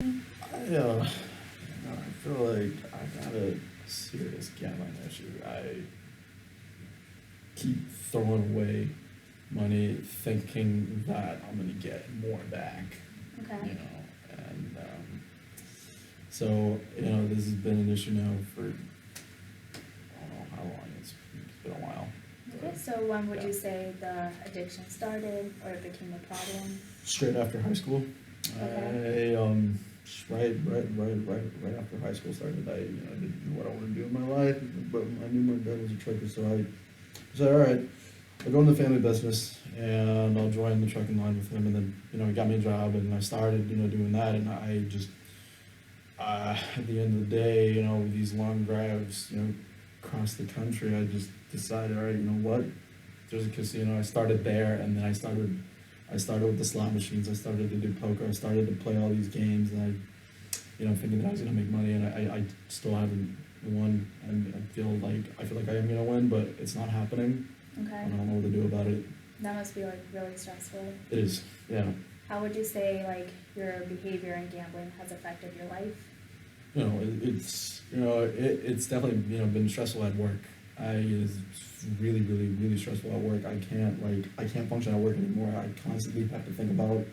I feel like I got a serious gambling issue. I keep throwing away money thinking that I'm gonna get more back, Okay. and so this has been an issue now for I don't know how long. It's been a while. Okay, so when would you say the addiction started or it became a problem? Straight after high school. Okay. Right after high school started, I didn't know what I wanted to do in my life, but I knew my dad was a trucker, so I said, all right, I'll go into family business and I'll join the trucking line with him, and then he got me a job and I started doing that, and I just at the end of the day, with these long drives, across the country, I just decided, all right, you know what, there's a casino. I started there, and then I started with the slot machines. I started to do poker. I started to play all these games, and thinking that I was gonna make money, and I still haven't won. And I feel like I am gonna win, but it's not happening. Okay. I don't know what to do about it. That must be like really stressful. It is, yeah. How would you say like your behavior in gambling has affected your life? It's definitely been stressful at work. It's really stressful at work. I can't function at work anymore. I constantly have to think about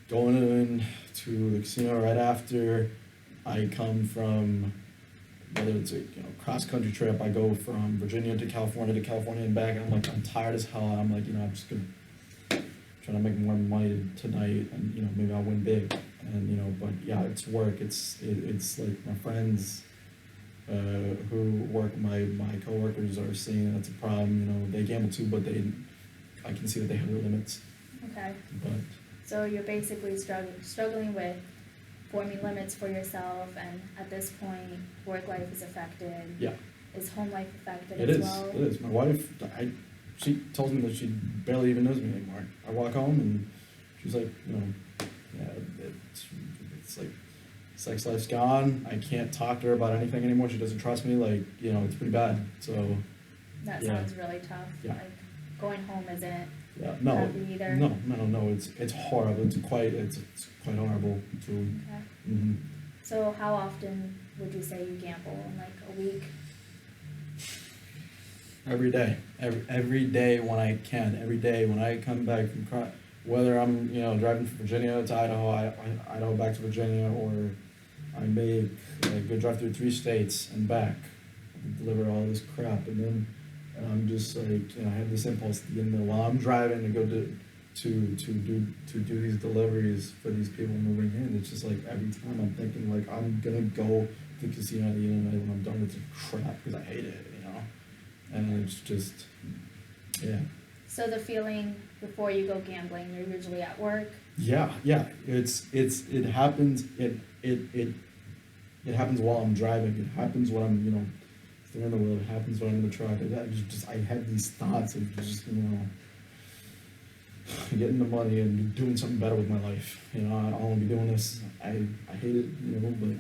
going in to the casino right after I come from, whether it's a cross country trip. I go from Virginia to California and back. And I'm tired as hell. I'm I'm just gonna try to make more money tonight, and maybe I'll win big. And but yeah, it's work. It's like my friends who work, my coworkers are seeing that's a problem. They gamble too, but I can see that they have their limits. Okay. But so you're basically struggling with forming limits for yourself, and at this point, work life is affected. yeah, Is home life affected it as is. well? It is. My wife, she tells me that she barely even knows me anymore. I walk home and she's like, yeah, it's like sex life's gone. I can't talk to her about anything anymore. She doesn't trust me. It's pretty bad. So That yeah. sounds really tough. Yeah. Like going home isn't yeah, happy either. no. It's horrible. It's quite horrible to. Okay. Mm-hmm. So how often would you say you gamble in like a week? Every day, every day when I can, every day when I come back from whether I'm driving from Virginia to Idaho, Idaho back to Virginia, or I make go drive through 3 states and back, deliver all this crap, and I'm just I have this impulse at the end of while I'm driving to go to do these deliveries for these people moving in. It's just every time I'm thinking I'm gonna go to the casino at the end of the night when I'm done with the crap because I hate it, and it's just yeah. So the feeling before you go gambling, you're usually at work. Yeah. It happens. It happens while I'm driving. It happens when I'm steering the wheel. It happens when I'm in the truck. I have these thoughts of just getting the money and doing something better with my life. I don't want to be doing this. I hate it. But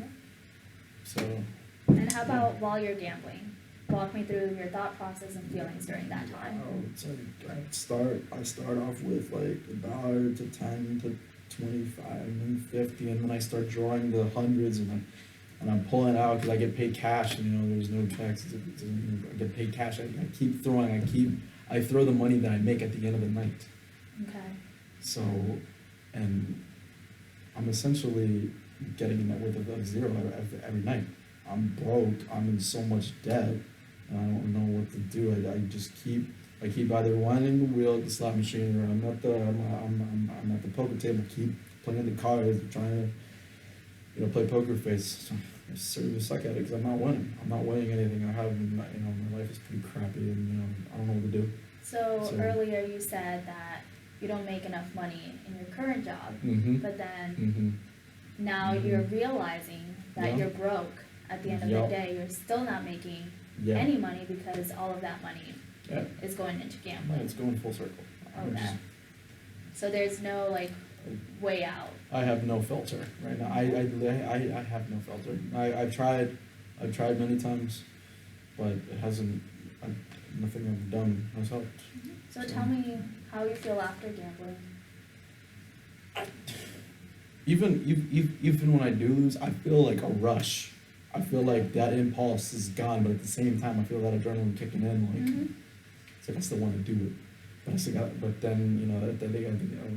so. And how about while you're gambling? Walk me through your thought process and feelings during that time. It's I start off with $1 to 10 to 25 and 50, and then I start drawing the hundreds, and I'm pulling out because I get paid cash, and there's no taxes. I get paid cash. I keep throwing. I throw the money that I make at the end of the night. Okay. So, and I'm essentially getting a net worth of 0 every night. I'm broke. I'm in so much debt. I don't know what to do. I just keep either winding the wheel at the slot machine, or I'm at the poker table, keep playing the cards, trying to play poker face. So I seriously suck at it because I'm not winning. I'm not winning anything. My life is pretty crappy, and I don't know what to do. So earlier you said that you don't make enough money in your current job, Mm-hmm. but then Mm-hmm. now Mhm. you're realizing that Yeah. you're broke. At the end of Yeah. the day, you're still not making Yeah. any money because all of that money Yeah. is going into Yeah, gambling. it's going full circle. Okay. So there's no way out. I have no filter right now. I have no filter. I've tried many times, but it hasn't. Nothing I've done has helped. So tell me how you feel after gambling. even when I do lose, I feel like a rush. I feel like that impulse is gone, but at the same time, I feel that adrenaline kicking in. Like Mhm. it's like I still want to do it, but I still got. But then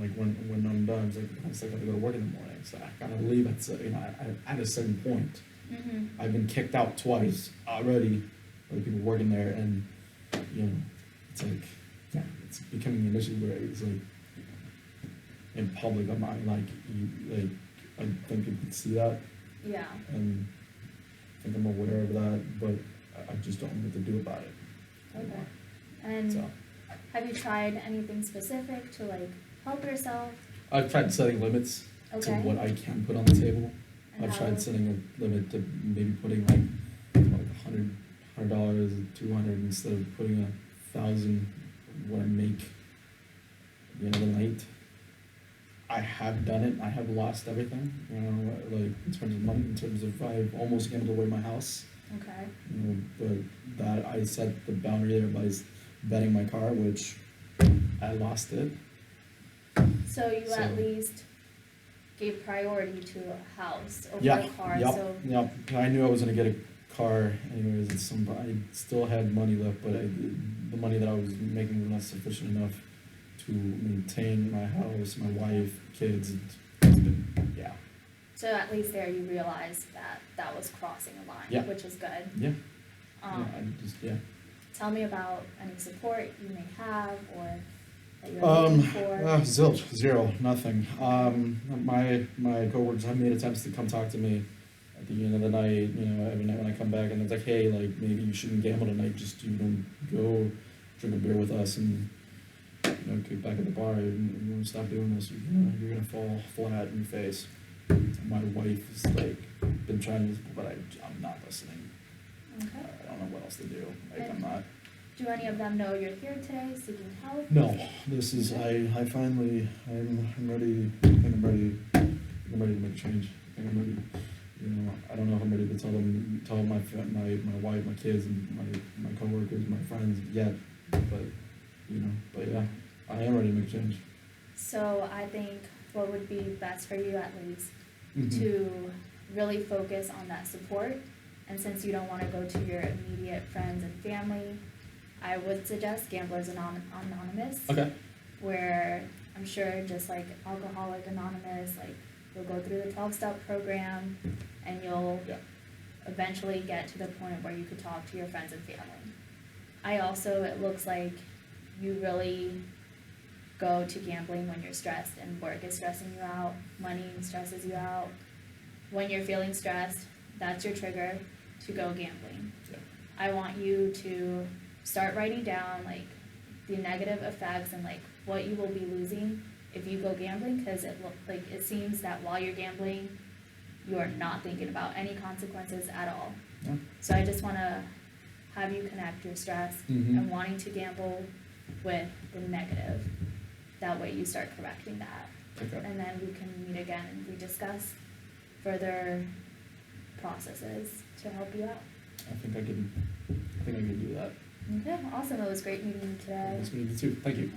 like when I'm done, it's like I still got to go to work in the morning, so I gotta leave at a certain point. Mhm. I've been kicked out twice already by the people working there, and it's like it's becoming an issue where it's like in public. I'm not like I think people can see that, Yeah. and I think I'm aware of that, but I just don't know what to do about it. Okay. And So have you tried anything specific to like help yourself? I've tried setting limits to Okay. what I can put on the table. And I've how- tried setting a limit to maybe putting like $100, $200 instead of putting 1,000 what I make at the end of the night. I have done it. I have lost everything. Like in terms of money, in terms of I've almost gambled away my house. Okay. But that I set the boundary there by betting my car, which I lost it. So you So- at least gave priority to a house over Yeah, a car. yep, So yep. I knew I was gonna get a car anyways. I still had money left, but the money that I was making was not sufficient enough to maintain my house, my wife, kids. Yeah, so at least there you realized that that was crossing a line, Yeah. which is good. yeah. Um, Yeah. Tell me about any support you may have or that you're looking for. Zilch, zero, nothing. My coworkers have made attempts to come talk to me at the end of the night, every night when I come back, and it's like, hey, like, maybe you shouldn't gamble tonight, just, go drink a beer with us and, kick back at the bar, and you're gonna stop doing this, you're gonna fall flat in your face. My wife is like, been trying to, but I'm not listening. Okay. I don't know what else to do, like, I'm not. Do any of them know you're here today seeking help? No, this is, I finally, I'm ready, I think I'm ready to make a change. I think I'm ready, I don't know if I'm ready to tell my wife, my kids, and my coworkers, my friends yet, but yeah, I am ready to make a change. So I think what would be best for you at least Mhm. to really focus on that support. And since you don't want to go to your immediate friends and family, I would suggest Gamblers Anonymous. Okay. Where I'm sure just like Alcoholic Anonymous, like you'll go through the 12-step program and you'll Yeah. eventually get to the point where you could talk to your friends and family. It looks like you really go to gambling when you're stressed and work is stressing you out, money stresses you out. When you're feeling stressed, that's your trigger to go gambling. Yeah. I want you to start writing down like the negative effects and like what you will be losing if you go gambling, because it seems that while you're gambling, you are not thinking about any consequences at all. Yeah. So I just want to have you connect your stress Mhm. and wanting to gamble with the negative. That way you start correcting that. Okay. And then we can meet again and we discuss further processes to help you out. I think I can do that. Okay, awesome. It was great meeting you today. Nice meeting you too. Thank you.